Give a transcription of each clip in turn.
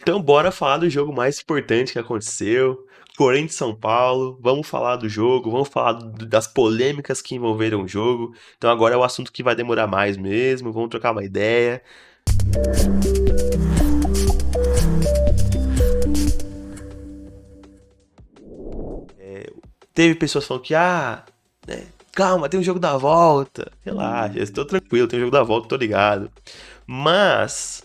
Então, bora falar do jogo mais importante que aconteceu. Corinthians e São Paulo. Vamos falar do jogo, vamos falar das polêmicas que envolveram o jogo. Então, agora é o assunto que vai demorar mais mesmo. Vamos trocar uma ideia. Teve pessoas falando que, né, calma, tem um jogo da volta. Relaxa, eu estou tranquilo, tem um jogo da volta, tô ligado. Mas,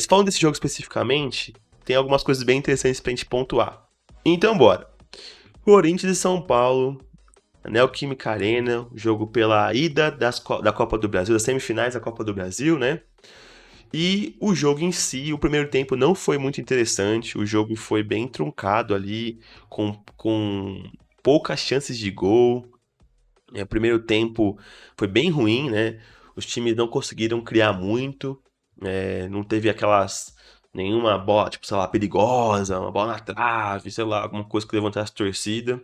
falando desse jogo especificamente, tem algumas coisas bem interessantes pra gente pontuar. Então, bora. Corinthians e São Paulo, Neoquímica Arena, jogo pela ida da Copa do Brasil, das semifinais da Copa do Brasil, né? E o jogo em si, o primeiro tempo não foi muito interessante, o jogo foi bem truncado ali, com poucas chances de gol. O primeiro tempo foi bem ruim, né? Os times não conseguiram criar muito, não teve nenhuma bola, tipo, sei lá, perigosa, uma bola na trave, sei lá, alguma coisa que levantasse a torcida.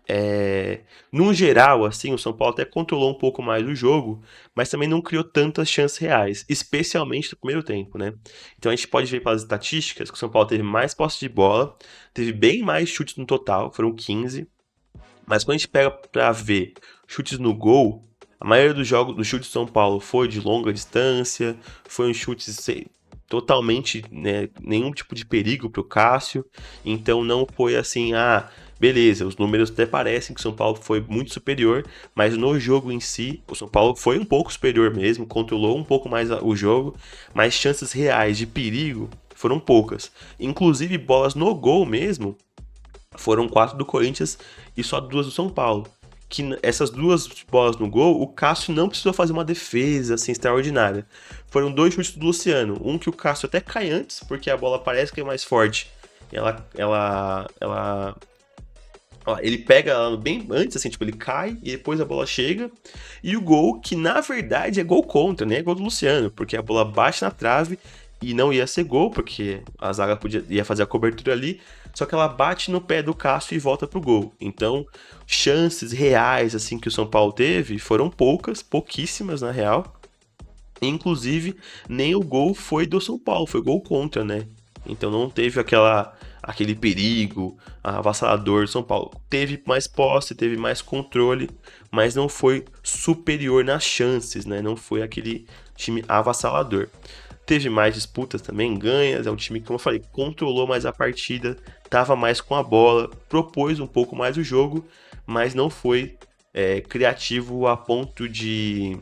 É, no geral, assim, o São Paulo até controlou um pouco mais o jogo, mas também não criou tantas chances reais, especialmente no primeiro tempo, né? Então a gente pode ver pelas estatísticas que o São Paulo teve mais posse de bola, teve bem mais chutes no total, foram 15, mas quando a gente pega pra ver chutes no gol, a maioria dos chutes do São Paulo foi de longa distância, foi um chute totalmente, né, nenhum tipo de perigo pro Cássio, então não foi assim, beleza, os números até parecem que o São Paulo foi muito superior, mas no jogo em si, o São Paulo foi um pouco superior mesmo, controlou um pouco mais o jogo, mas chances reais de perigo foram poucas. Inclusive bolas no gol mesmo, foram 4 do Corinthians e só 2 do São Paulo. Que essas 2 bolas no gol, o Cássio não precisou fazer uma defesa assim extraordinária. Foram 2 chutes do Luciano, um que o Cássio até cai antes, porque a bola parece que é mais forte. Ele pega ela bem antes, assim, tipo, ele cai e depois a bola chega. E o gol, que na verdade é gol contra, né? É gol do Luciano, porque a bola bate na trave e não ia ser gol, porque a zaga ia fazer a cobertura ali. Só que ela bate no pé do Cássio e volta pro gol. Então, chances reais, assim, que o São Paulo teve foram poucas, pouquíssimas na real. Inclusive, nem o gol foi do São Paulo, foi gol contra, né? Então não teve aquele perigo avassalador do São Paulo. Teve mais posse, teve mais controle, mas não foi superior nas chances, né? Não foi aquele time avassalador. Teve mais disputas também, ganhas. É um time que, como eu falei, controlou mais a partida, tava mais com a bola, propôs um pouco mais o jogo, mas não foi criativo a ponto de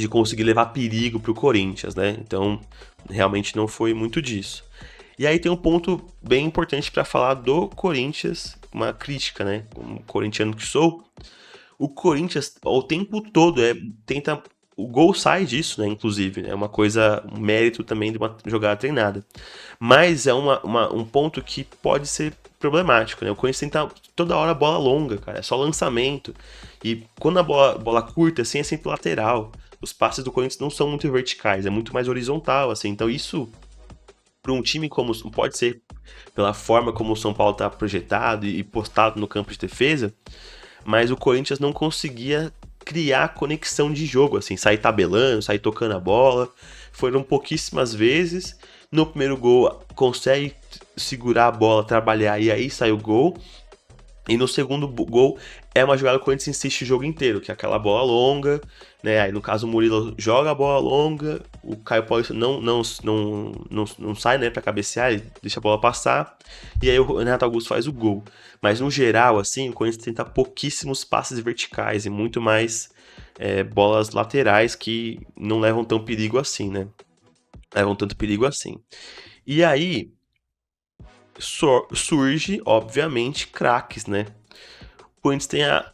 conseguir levar perigo pro Corinthians, né? Então, realmente não foi muito disso. E aí tem um ponto bem importante para falar do Corinthians, uma crítica, né? Como corintiano que sou, o Corinthians o tempo todo tenta. O gol sai disso, né? Inclusive, é uma coisa, um mérito também de uma jogada treinada. Mas é um ponto que pode ser problemático, né? O Corinthians tenta toda hora bola longa, cara, é só lançamento. E quando a bola curta, assim, é sempre lateral. Os passes do Corinthians não são muito verticais, é muito mais horizontal, assim. Então isso, para um time como pode ser pela forma como o São Paulo está projetado e postado no campo de defesa, mas o Corinthians não conseguia criar conexão de jogo, assim, sair tabelando, sair tocando a bola. Foram pouquíssimas vezes. No primeiro gol, consegue segurar a bola, trabalhar e aí sai o gol. E no segundo gol é uma jogada que o Corinthians insiste o jogo inteiro, que é aquela bola longa, né? Aí no caso o Murilo joga a bola longa, o Caio Paulista não sai, né, pra cabecear, ele deixa a bola passar, e aí o Renato Augusto faz o gol. Mas no geral, assim, o Corinthians tenta pouquíssimos passes verticais e muito mais bolas laterais que não levam tão perigo assim, né? Levam tanto perigo assim. E aí surge, obviamente, craques, né? O Corinthians tem a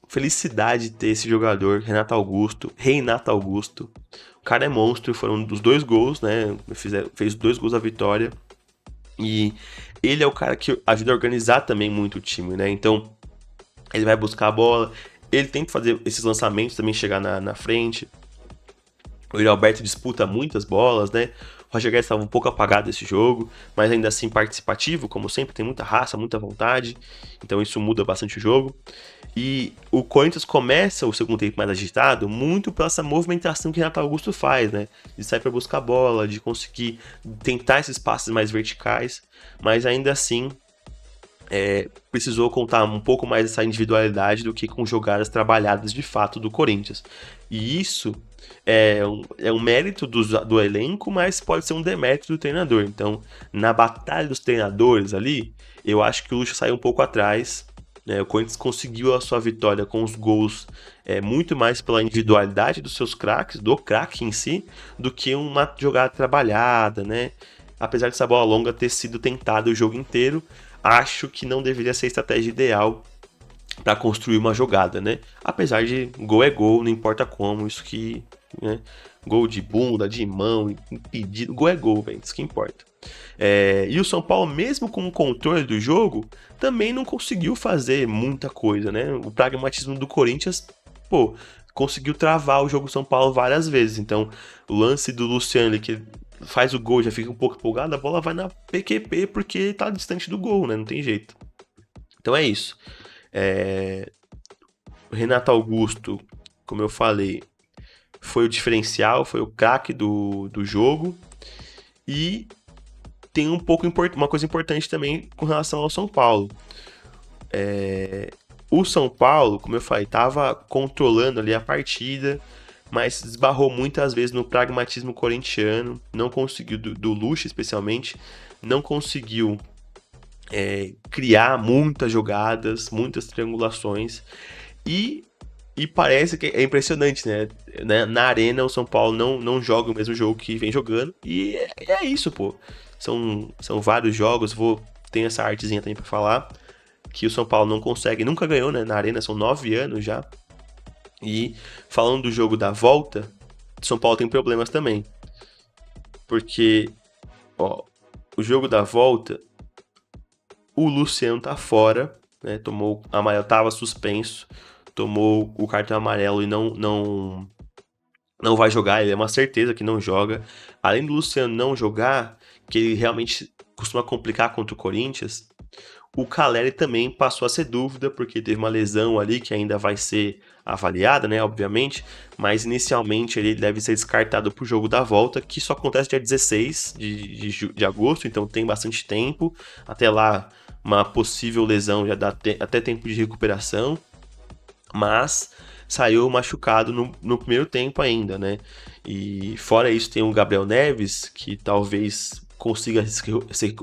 felicidade de ter esse jogador, Reinato Augusto. O cara é monstro, foram dos 2 gols, né? Fez 2 gols da vitória. E ele é o cara que ajuda a organizar também muito o time, né? Então, ele vai buscar a bola, ele tenta fazer esses lançamentos também, chegar na frente. O Yuri Alberto disputa muitas bolas, né? O Roger Guedes estava um pouco apagado desse jogo, mas ainda assim participativo, como sempre, tem muita raça, muita vontade, então isso muda bastante o jogo. E o Corinthians começa o segundo tempo mais agitado muito pela essa movimentação que Renato Augusto faz, né? De sair para buscar a bola, de conseguir tentar esses passes mais verticais, mas ainda assim precisou contar um pouco mais dessa individualidade do que com jogadas trabalhadas de fato do Corinthians. E isso é um mérito do elenco, mas pode ser um demérito do treinador. Então, na batalha dos treinadores ali, eu acho que o Lucha saiu um pouco atrás. O Corinthians conseguiu a sua vitória com os gols muito mais pela individualidade dos seus craques, do craque em si, do que uma jogada trabalhada, né? Apesar dessa bola longa ter sido tentada o jogo inteiro, acho que não deveria ser a estratégia ideal para construir uma jogada, né? Apesar de gol é gol, não importa como, isso que, né? Gol de bunda, de mão, impedido, gol é gol, velho, isso que importa. E o São Paulo, mesmo com o controle do jogo, também não conseguiu fazer muita coisa, né? O pragmatismo do Corinthians, conseguiu travar o jogo do São Paulo várias vezes. Então, o lance do Luciano, que faz o gol, já fica um pouco empolgado, a bola vai na PQP porque tá distante do gol, né? Não tem jeito. Então é isso. O Renato Augusto, como eu falei, foi o diferencial, foi o craque do jogo. E tem uma coisa importante também com relação ao São Paulo. O São Paulo, como eu falei, estava controlando ali a partida, mas esbarrou muitas vezes no pragmatismo corintiano, não conseguiu, do Lucha especialmente, não conseguiu criar muitas jogadas, muitas triangulações, e parece que é impressionante, né? Na arena o São Paulo não joga o mesmo jogo que vem jogando, e é isso, pô. São vários jogos, tem essa artezinha também pra falar, que o São Paulo não consegue, nunca ganhou, né, na arena, são 9 anos já. E falando do jogo da volta, São Paulo tem problemas também. Porque, o jogo da volta, o Luciano tá fora, né, tomou amarelo, tava suspenso, tomou o cartão amarelo e não vai jogar, ele é uma certeza que não joga. Além do Luciano não jogar, que ele realmente costuma complicar contra o Corinthians, o Caleri também passou a ser dúvida, porque teve uma lesão ali que ainda vai ser avaliada, né, obviamente, mas inicialmente ele deve ser descartado para o jogo da volta, que só acontece dia 16 de agosto, então tem bastante tempo. Até lá, uma possível lesão já dá até tempo de recuperação, mas saiu machucado no primeiro tempo ainda, né? E fora isso tem o Gabriel Neves, que talvez consiga se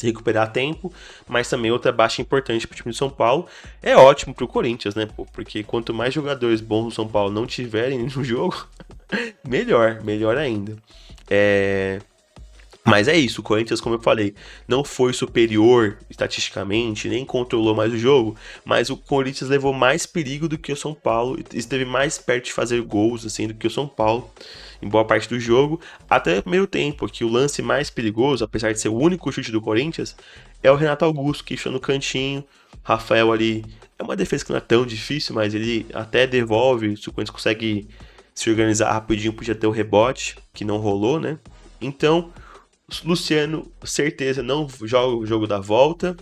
recuperar a tempo, mas também outra baixa importante para o time de São Paulo. É ótimo para o Corinthians, né? Porque quanto mais jogadores bons do São Paulo não tiverem no jogo, melhor ainda. Mas é isso, o Corinthians, como eu falei, não foi superior estatisticamente, nem controlou mais o jogo, mas o Corinthians levou mais perigo do que o São Paulo, esteve mais perto de fazer gols assim, do que o São Paulo, em boa parte do jogo, até o primeiro tempo, que o lance mais perigoso, apesar de ser o único chute do Corinthians, é o Renato Augusto, que está no cantinho, Rafael ali, é uma defesa que não é tão difícil, mas ele até devolve, se o Corinthians consegue se organizar rapidinho, podia ter o rebote, que não rolou, né? Então, Luciano, certeza, não joga o jogo da volta.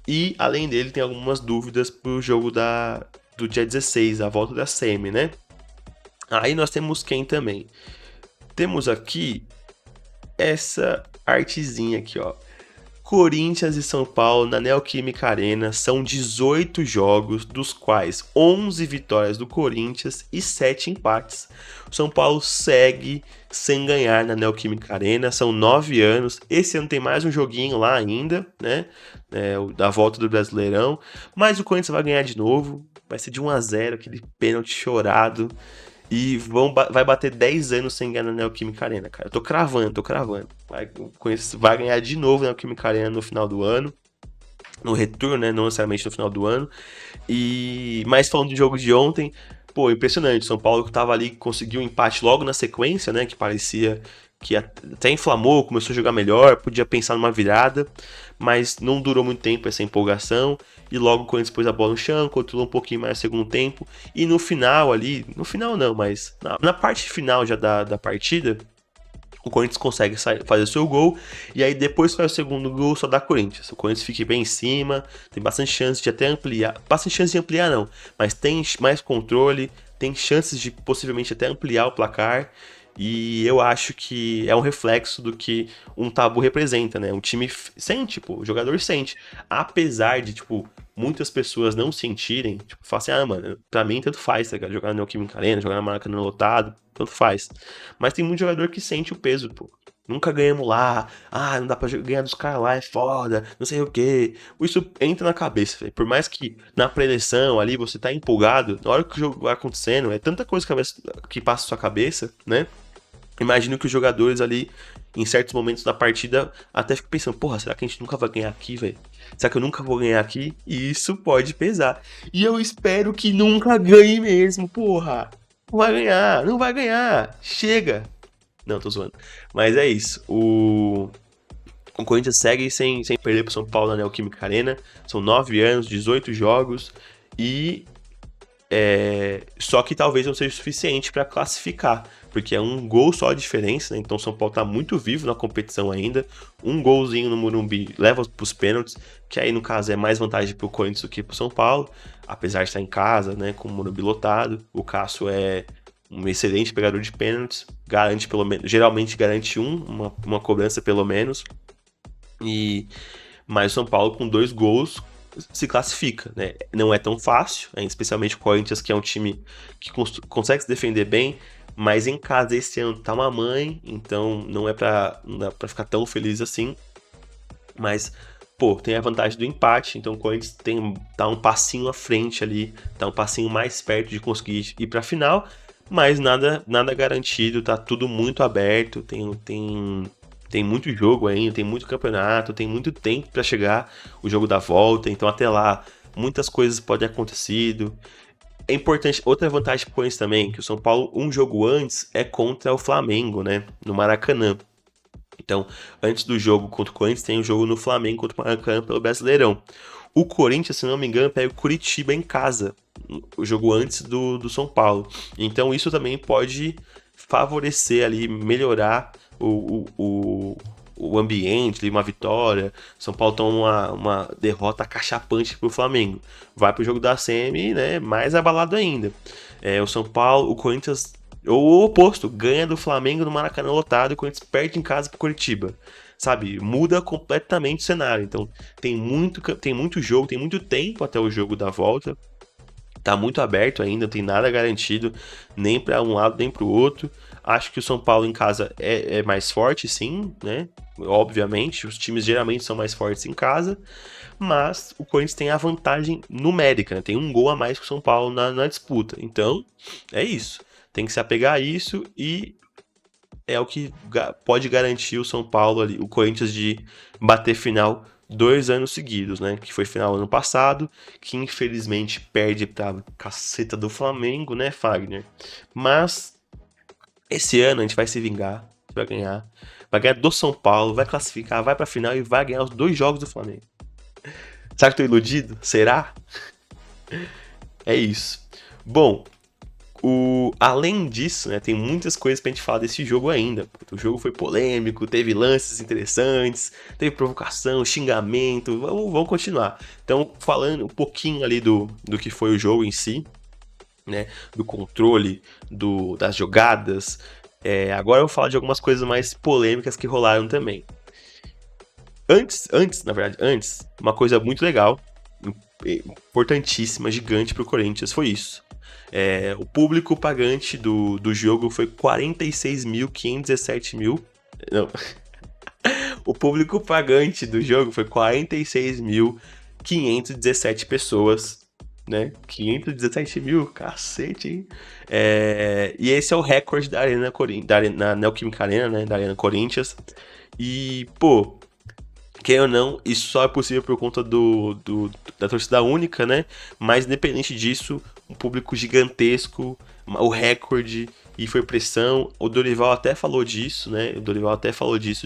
E, além dele, tem algumas dúvidas pro jogo do dia 16, a volta da semi, né? Aí nós temos quem também? Temos aqui essa artezinha aqui, ó. Corinthians e São Paulo na Neoquímica Arena são 18 jogos, dos quais 11 vitórias do Corinthians e 7 empates. O São Paulo segue sem ganhar na Neoquímica Arena, são 9 anos. Esse ano tem mais um joguinho lá ainda, né? Da volta do Brasileirão. Mas o Corinthians vai ganhar de novo, vai ser de 1-0, aquele pênalti chorado. E vai bater 10 anos sem ganhar na Neoquímica Arena, cara. Eu tô cravando. Vai ganhar de novo na Neoquímica Arena no final do ano. No retorno, né? Não necessariamente no final do ano. Mas falando do jogo de ontem, impressionante. São Paulo que tava ali, conseguiu um empate logo na sequência, né? Que parecia que até inflamou, começou a jogar melhor, podia pensar numa virada, mas não durou muito tempo essa empolgação, e logo quando pôs a bola no chão, controlou um pouquinho mais o segundo tempo, e no final ali, no final não, mas na parte final já da partida, o Corinthians consegue fazer o seu gol, e aí depois que faz o segundo gol, só dá Corinthians. O Corinthians fica bem em cima, tem bastante chance de até ampliar, bastante chance de ampliar não, mas tem mais controle, tem chances de possivelmente até ampliar o placar, e eu acho que é um reflexo do que um tabu representa, né? Um time sente, pô, o jogador sente, apesar de, tipo, muitas pessoas não sentirem, tipo, falam assim, mano, pra mim tanto faz, tá ligado? Jogar na Neoquímica Arena, jogar na Maracanã lotado, tanto faz. Mas tem muito jogador que sente o peso, pô. Nunca ganhamos lá, não dá pra ganhar dos caras lá, é foda, não sei o que. Isso entra na cabeça, velho. Por mais que na pré-eleição ali você tá empolgado, na hora que o jogo vai acontecendo, é tanta coisa que passa na sua cabeça, né? Imagino que os jogadores ali, em certos momentos da partida, até ficam pensando, porra, será que a gente nunca vai ganhar aqui, velho? Será que eu nunca vou ganhar aqui? E isso pode pesar. E eu espero que nunca ganhe mesmo, porra. Não vai ganhar, não vai ganhar. Chega. Não, tô zoando. Mas é isso. O Corinthians segue sem perder pro São Paulo na Neoquímica Arena. São 9 anos, 18 jogos. E só que talvez não seja suficiente para classificar, porque é um gol só a diferença, né? Então o São Paulo tá muito vivo na competição ainda. Um golzinho no Morumbi leva pros pênaltis, que aí no caso é mais vantagem pro Corinthians do que pro São Paulo, apesar de estar em casa, né, com o Morumbi lotado. O Cássio é um excelente pegador de pênaltis, garante pelo menos, geralmente garante uma cobrança pelo menos. Mas o São Paulo com 2 gols se classifica, né? Não é tão fácil, especialmente o Corinthians, que é um time que consegue se defender bem, mas em casa esse ano tá uma mãe, então não dá pra ficar tão feliz assim. Mas, pô, tem a vantagem do empate, então o Corinthians tá um passinho à frente ali, tá um passinho mais perto de conseguir ir pra final, mas nada garantido, tá tudo muito aberto, tem muito jogo ainda, tem muito campeonato, tem muito tempo para chegar o jogo da volta, então até lá muitas coisas podem ter acontecido. É importante, outra vantagem pro Corinthians também, que o São Paulo, um jogo antes, é contra o Flamengo, né, no Maracanã. Então, antes do jogo contra o Corinthians, tem o jogo no Flamengo contra o Maracanã pelo Brasileirão. O Corinthians, se não me engano, pega o Curitiba em casa, o jogo antes do São Paulo. Então, isso também pode favorecer ali, melhorar o ambiente, uma vitória. São Paulo toma uma derrota cachapante pro Flamengo. Vai pro jogo da semi, né, mais abalado ainda. O São Paulo, o Corinthians, ou o oposto, ganha do Flamengo no Maracanã lotado e o Corinthians perde em casa pro Curitiba. Sabe, muda completamente o cenário. Então, tem muito jogo, tem muito tempo até o jogo da volta. Tá muito aberto ainda, não tem nada garantido, nem para um lado nem para o outro. Acho que o São Paulo em casa é mais forte, sim, né? Obviamente, os times geralmente são mais fortes em casa, mas o Corinthians tem a vantagem numérica, né? Tem um gol a mais que o São Paulo na disputa. Então, é isso. Tem que se apegar a isso e é o que pode garantir o São Paulo ali, o Corinthians de bater final 2 anos seguidos, né? Que foi final ano passado, que infelizmente perde pra caceta do Flamengo, né, Fagner? Mas esse ano a gente vai se vingar, vai ganhar do São Paulo, vai classificar, vai pra final e vai ganhar os 2 jogos do Flamengo. Será que tô iludido? Será? É isso. Bom, além disso, né, tem muitas coisas pra gente falar desse jogo ainda. O jogo foi polêmico, teve lances interessantes, teve provocação, xingamento, vamos continuar. Então, falando um pouquinho ali do que foi o jogo em si, né, do controle, das jogadas, agora eu vou falar de algumas coisas mais polêmicas que rolaram também. Antes, uma coisa muito legal, importantíssima, gigante pro Corinthians foi isso. O público pagante do jogo foi 46.517 mil. Não. O público pagante do jogo foi 46.517 pessoas, né? 517 mil, cacete, hein? E esse é o recorde da na Neoquímica Arena, né? Da Arena Corinthians. E, pô, quer ou não, isso só é possível por conta da torcida única, né? Mas independente disso, um público gigantesco, o recorde, e foi pressão. O Dorival até falou disso, né?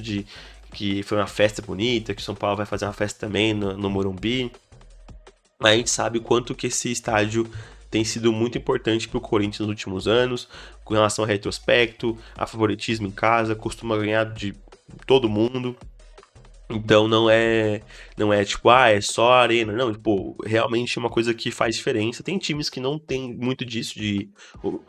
De que foi uma festa bonita, que o São Paulo vai fazer uma festa também no Morumbi. Mas a gente sabe o quanto que esse estádio tem sido muito importante pro Corinthians nos últimos anos, com relação a retrospecto, a favoritismo em casa, costuma ganhar de todo mundo. Então não é tipo, é só a arena. Não, tipo, realmente é uma coisa que faz diferença. Tem times que não tem muito disso, de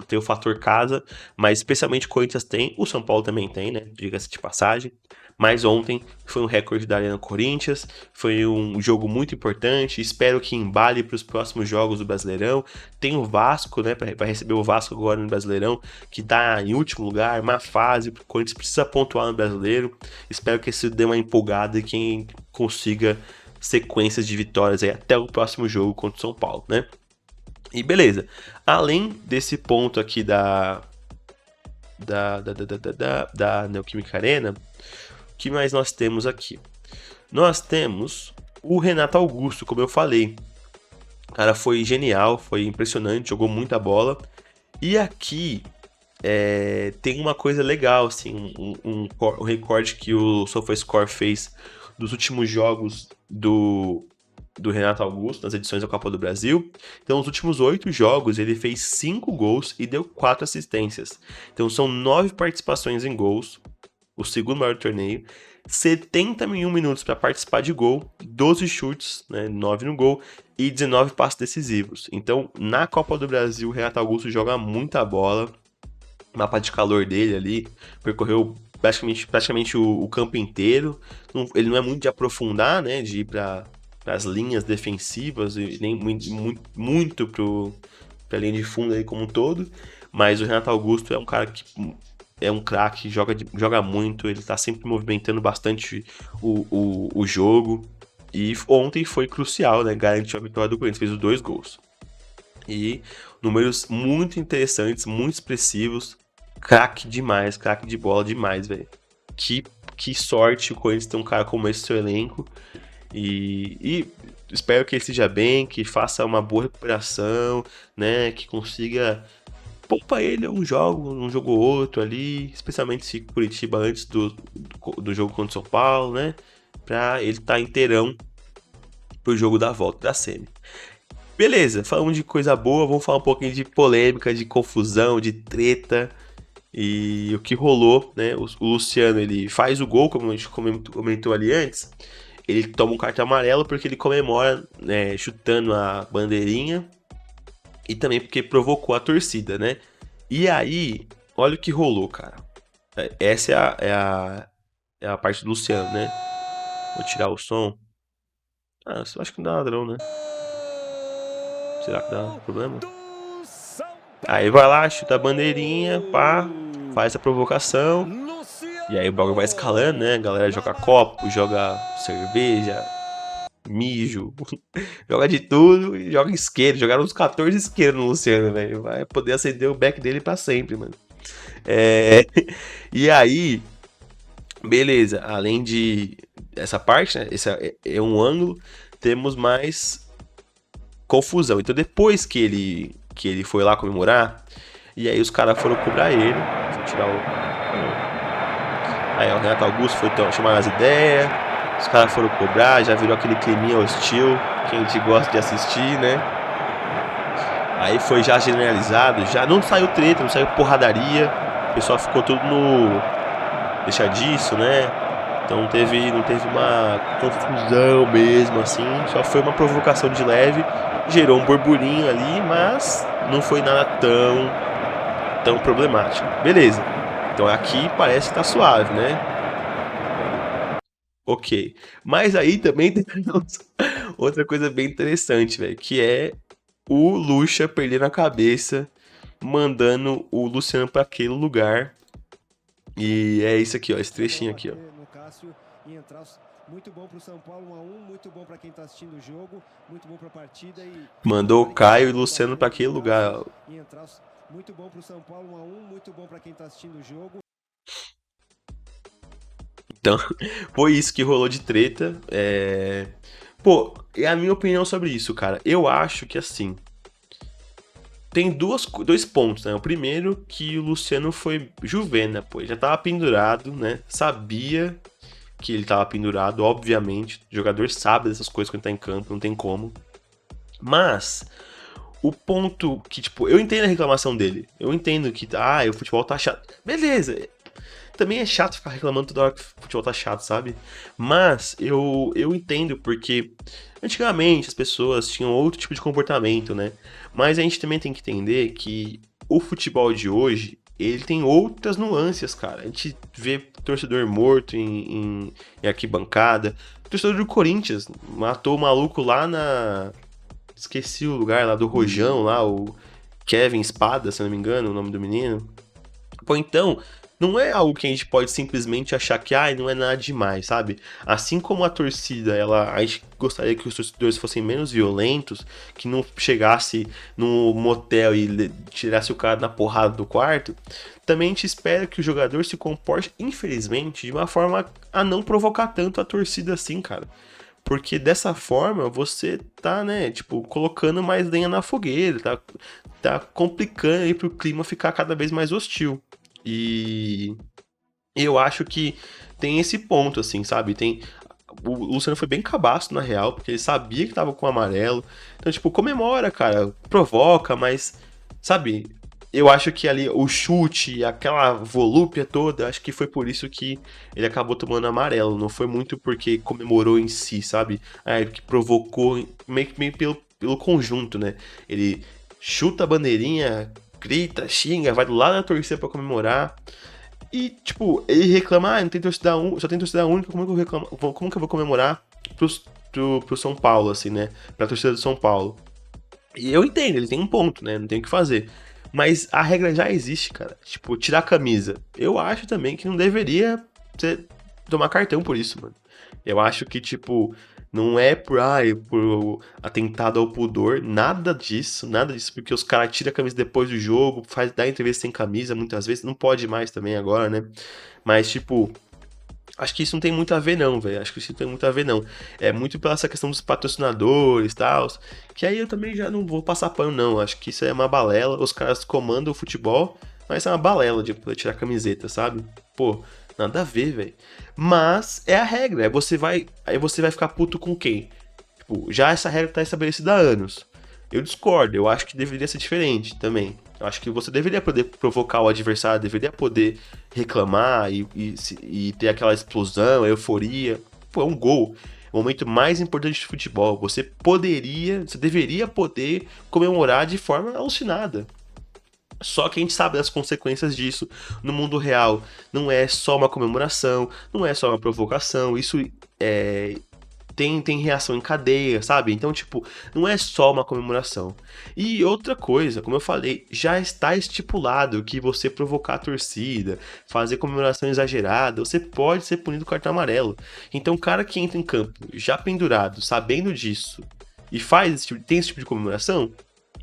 ter o fator casa, mas especialmente o Corinthians tem, o São Paulo também tem, né? Diga-se de passagem. Mas ontem foi um recorde da Arena Corinthians, foi um jogo muito importante. Espero que embale para os próximos jogos do Brasileirão. Tem o Vasco, né? Vai receber o Vasco agora no Brasileirão, que tá em último lugar, má fase. O Corinthians precisa pontuar no Brasileiro. Espero que isso dê uma empolgada e quem consiga sequências de vitórias aí até o próximo jogo contra o São Paulo, né? E beleza. Além desse ponto aqui da Neoquímica Arena, o que mais nós temos aqui? Nós temos o Renato Augusto, como eu falei. O cara foi genial, foi impressionante, jogou muita bola. E aqui tem uma coisa legal, assim, um recorde que o SofaScore fez dos últimos jogos do Renato Augusto, nas edições da Copa do Brasil. Então, nos últimos 8 jogos, ele fez 5 gols e deu 4 assistências. Então, são 9 participações em gols, o segundo maior do torneio, 71 minutos para participar de gol, 12 chutes, né, 9 no gol e 19 passes decisivos. Então, na Copa do Brasil, o Renato Augusto joga muita bola. O mapa de calor dele ali percorreu praticamente o campo inteiro. Ele não é muito de aprofundar, né, de ir para as linhas defensivas e nem muito para a linha de fundo aí como um todo. Mas o Renato Augusto é um cara que é um craque, joga muito, ele tá sempre movimentando bastante o jogo. E ontem foi crucial, né? Garantiu a vitória do Corinthians, fez os 2 gols. E números muito interessantes, muito expressivos. Craque demais, craque de bola demais, velho. Que sorte o Corinthians ter um cara como esse no seu elenco. E espero que ele esteja bem, que faça uma boa recuperação, né? Que consiga poupa ele um jogo ou outro ali, especialmente se Curitiba antes do jogo contra o São Paulo, né? Pra ele estar inteirão pro jogo da volta da semi. Beleza, falamos de coisa boa, vamos falar um pouquinho de polêmica, de confusão, de treta e o que rolou, né? O Luciano, ele faz o gol, como a gente comentou ali antes, ele toma um cartão amarelo porque ele comemora, né, chutando a bandeirinha. E também porque provocou a torcida, né? E aí, olha o que rolou, cara. Essa é a parte do Luciano, né? Vou tirar o som. Eu acho que não dá ladrão, né? Será que dá problema? Aí vai lá, chuta a bandeirinha, pá, faz a provocação. E aí o bagulho vai escalando, né? A galera joga copo, joga cerveja, mijo, joga de tudo e joga isqueiro. Jogaram uns 14 isqueiros no Luciano, velho. Vai poder acender o back dele pra sempre, mano. E aí, beleza. Além de essa parte, né? Esse é um ângulo. Temos mais confusão. Então, depois que ele foi lá comemorar, e aí os caras foram cobrar ele. Deixa eu tirar o. Aí, o Renato Augusto foi chamar as ideias. Os caras foram cobrar, já virou aquele climinha hostil que a gente gosta de assistir, né? Aí foi já generalizado, já não saiu treta, não saiu porradaria. O pessoal ficou tudo no deixar disso, né? Então não teve uma confusão mesmo, assim. Só foi uma provocação de leve, gerou um burburinho ali, mas não foi nada tão problemático. Beleza. Então aqui parece que tá suave, né? Ok. Mas aí também tem outra coisa bem interessante, velho, que é o Lucha perdendo a cabeça, mandando o Luciano pra aquele lugar. E é isso aqui, ó, esse trechinho aqui, ó. Muito bom pro São Paulo 1-1, muito bom para quem tá assistindo o jogo, muito bom pra partida e mandou o Caio e o Luciano para aquele lugar. Muito bom pro São Paulo 1-1, muito bom para quem tá assistindo o jogo. Então, foi isso que rolou de treta. Pô, é a minha opinião sobre isso, cara. Eu acho que assim. Tem dois pontos, né? O primeiro, que o Luciano foi juvena, pô. Ele já tava pendurado, né? Sabia que ele tava pendurado, obviamente. O jogador sabe dessas coisas quando tá em campo, não tem como. Mas, o ponto que, tipo, eu entendo a reclamação dele. Eu entendo que, o futebol tá chato. Beleza. Também é chato ficar reclamando toda hora que o futebol tá chato, sabe? Mas eu entendo porque antigamente as pessoas tinham outro tipo de comportamento, né? Mas a gente também tem que entender que o futebol de hoje, ele tem outras nuances, cara. A gente vê torcedor morto em arquibancada. O torcedor do Corinthians matou o maluco lá na. Esqueci o lugar lá do Rojão, lá, o Kevin Espada, se eu não me engano, o nome do menino. Pô, então, não é algo que a gente pode simplesmente achar que, não é nada demais, sabe? Assim como a torcida, a gente gostaria que os torcedores fossem menos violentos, que não chegasse no motel e tirasse o cara na porrada do quarto, também a gente espera que o jogador se comporte, infelizmente, de uma forma a não provocar tanto a torcida assim, cara. Porque dessa forma você tá, né, tipo, colocando mais lenha na fogueira, tá complicando aí pro clima ficar cada vez mais hostil. E eu acho que tem esse ponto, assim, sabe? O Luciano foi bem cabaço, na real, porque ele sabia que tava com amarelo. Então, tipo, comemora, cara, provoca, mas, sabe? Eu acho que ali o chute, aquela volúpia toda, acho que foi por isso que ele acabou tomando amarelo. Não foi muito porque comemorou em si, sabe? Que provocou meio pelo conjunto, né? Ele chuta a bandeirinha, grita, xinga, vai do lado da torcida pra comemorar. E, tipo, ele reclama, não tem torcida única, só tem torcida única, como é que eu reclamo, como que eu vou comemorar pro São Paulo, assim, né? Pra torcida do São Paulo. E eu entendo, ele tem um ponto, né? Não tem o que fazer. Mas a regra já existe, cara. Tipo, tirar a camisa. Eu acho também que não deveria tomar cartão por isso, mano. Eu acho que, tipo, não é por atentado ao pudor, nada disso, porque os caras tiram a camisa depois do jogo, dá entrevista sem camisa muitas vezes, não pode mais também agora, né? Mas, tipo, acho que isso não tem muito a ver, não, velho. Acho que isso não tem muito a ver, não. É muito pela essa questão dos patrocinadores e tal. Que aí eu também já não vou passar pano, não. Acho que isso é uma balela. Os caras comandam o futebol, mas é uma balela de poder tirar a camiseta, sabe? Pô, nada a ver, velho. Mas é a regra. Aí você vai ficar puto com quem? Tipo, já essa regra tá estabelecida há anos. Eu discordo, eu acho que deveria ser diferente também. Eu acho que você deveria poder provocar o adversário, deveria poder reclamar e ter aquela explosão, euforia. Pô, é um gol. É o momento mais importante do futebol. Você deveria poder comemorar de forma alucinada. Só que a gente sabe das consequências disso no mundo real. Não é só uma comemoração, não é só uma provocação. Isso tem reação em cadeia, sabe? Então, tipo, não é só uma comemoração. E outra coisa, como eu falei, já está estipulado que você provocar a torcida, fazer comemoração exagerada, você pode ser punido com cartão amarelo. Então, o cara que entra em campo já pendurado, sabendo disso, e tem esse tipo de comemoração,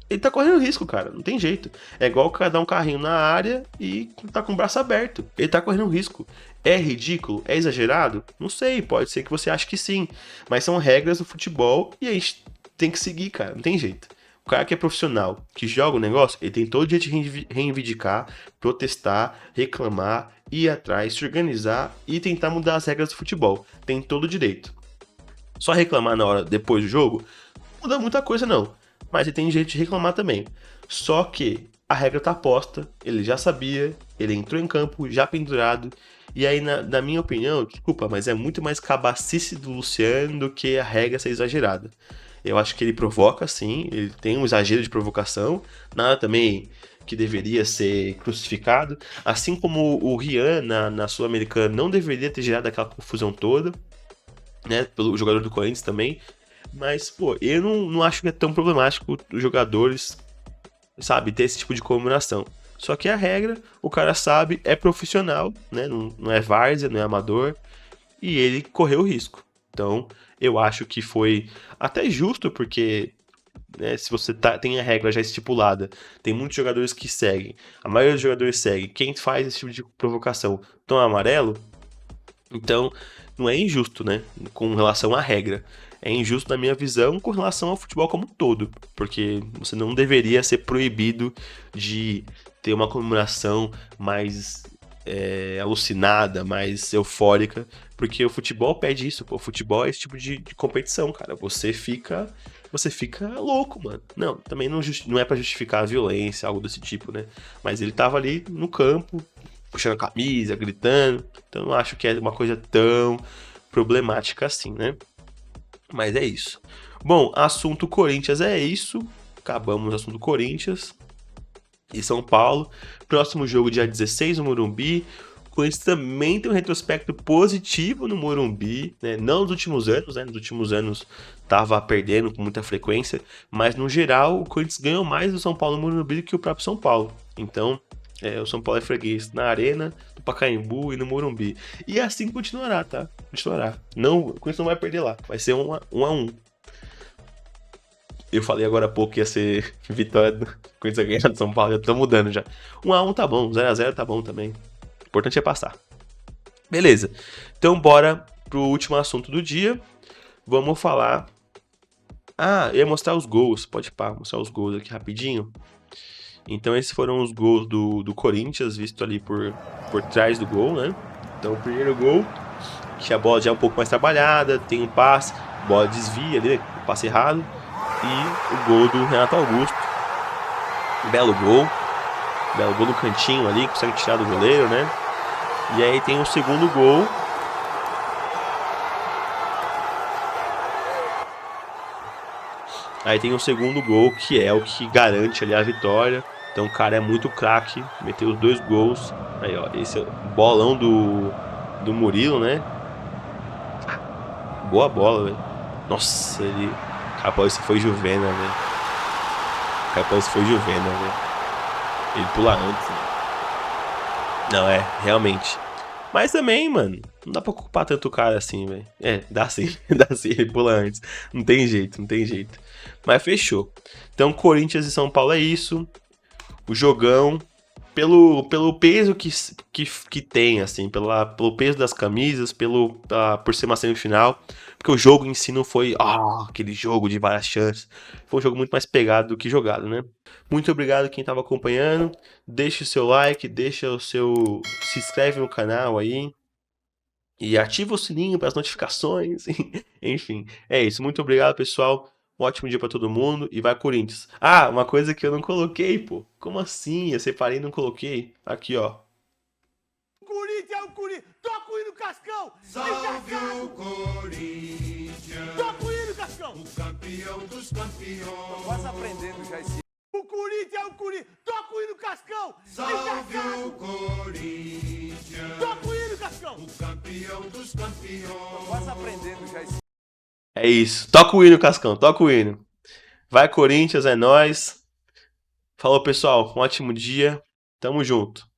ele tá correndo risco, cara. Não tem jeito. É igual o cara dar um carrinho na área e tá com o braço aberto. Ele tá correndo risco. É ridículo? É exagerado? Não sei, pode ser que você ache que sim. Mas são regras do futebol e a gente tem que seguir, cara. Não tem jeito. O cara que é profissional, que joga o negócio, ele tem todo o direito de reivindicar, protestar, reclamar, ir atrás, se organizar e tentar mudar as regras do futebol. Tem todo o direito. Só reclamar na hora, depois do jogo, não muda muita coisa não. Mas ele tem direito de reclamar também. Só que a regra tá posta, ele já sabia, ele entrou em campo já pendurado. E aí, na minha opinião, desculpa, mas é muito mais cabacice do Luciano do que a regra ser exagerada. Eu acho que ele provoca, sim, ele tem um exagero de provocação, nada também que deveria ser crucificado. Assim como o Rian na Sul-Americana não deveria ter gerado aquela confusão toda, né, pelo jogador do Corinthians também. Mas, pô, eu não acho que é tão problemático os jogadores, sabe, ter esse tipo de comemoração. Só que a regra, o cara sabe, é profissional, né? Não é várzea, não é amador. E ele correu o risco. Então, eu acho que foi até justo, porque né, se você tem a regra já estipulada, tem muitos jogadores que seguem. A maioria dos jogadores segue. Quem faz esse tipo de provocação toma amarelo, então, não é injusto, né? Com relação à regra. É injusto, na minha visão, com relação ao futebol como um todo. Porque você não deveria ser proibido de ter uma comemoração mais alucinada, mais eufórica. Porque o futebol pede isso, pô. O futebol é esse tipo de competição, cara. Você fica você fica louco, mano. Não, também não é pra justificar a violência, algo desse tipo, né? Mas ele tava ali no campo, puxando a camisa, gritando. Então não acho que é uma coisa tão problemática assim, né? Mas é isso. Bom, assunto Corinthians é isso. Acabamos o assunto Corinthians e São Paulo. Próximo jogo, dia 16 no Morumbi. O Corinthians também tem um retrospecto positivo no Morumbi, né? Não nos últimos anos, né? Nos últimos anos estava perdendo com muita frequência, mas no geral o Corinthians ganhou mais do São Paulo no Morumbi do que o próprio São Paulo. Então, o São Paulo é freguês na Arena, no Pacaembu e no Morumbi. E assim continuará, tá? Continuará. Não, o Corinthians não vai perder lá. Vai ser 1-1. Eu falei agora há pouco que ia ser vitória do Corinthians ganhar do São Paulo. Já tô mudando já. 1-1 tá bom, 0-0 tá bom também. O importante é passar. Beleza. Então bora pro último assunto do dia. Vamos falar... eu ia mostrar os gols. Pode mostrar os gols aqui rapidinho. Então esses foram os gols do Corinthians, visto ali por trás do gol, né? Então o primeiro gol, que a bola já é um pouco mais trabalhada, tem um passe, a bola desvia ali, o passe errado. E o gol do Renato Augusto. Belo gol no cantinho ali, consegue tirar do goleiro, né? E aí tem o segundo gol. Aí tem o segundo gol, que é o que garante ali a vitória. Então o cara é muito craque, meteu os 2 gols. Aí, ó, esse é o bolão do Murilo, né? Boa bola, velho. Nossa, ele... Rapaz, isso foi Juvena, velho. Rapaz, isso foi Juvena, velho. Ele pula antes, né? Não, realmente. Mas também, mano, não dá pra culpar tanto o cara assim, velho. Dá sim, dá sim, ele pula antes. Não tem jeito, não tem jeito. Mas fechou. Então, Corinthians e São Paulo é isso. O jogão, pelo peso que tem, assim, pelo peso das camisas, por ser uma semifinal. Porque o jogo em si não foi aquele jogo de várias chances. Foi um jogo muito mais pegado do que jogado, né? Muito obrigado quem estava acompanhando. Deixe o seu like, se inscreve no canal aí. E ativa o sininho para as notificações. Enfim, é isso. Muito obrigado, pessoal. Um ótimo dia para todo mundo e vai Corinthians. Uma coisa que eu não coloquei, pô. Como assim? Eu separei e não coloquei. Aqui, ó. Corinthians é o Corinthians. Toca o hino, Cascão. Salve o Corinthians. Toca o hino, Cascão. O campeão dos campeões. Quase aprendendo já esse. O Corinthians é o Corinthians. Toca o hino, Cascão. Salve o Corinthians. Toca o hino, Cascão. O campeão dos campeões. Quase aprendendo já esse. É isso. Toca o hino, Cascão. Toca o hino. Vai Corinthians, é nóis. Falou, pessoal. Um ótimo dia. Tamo junto.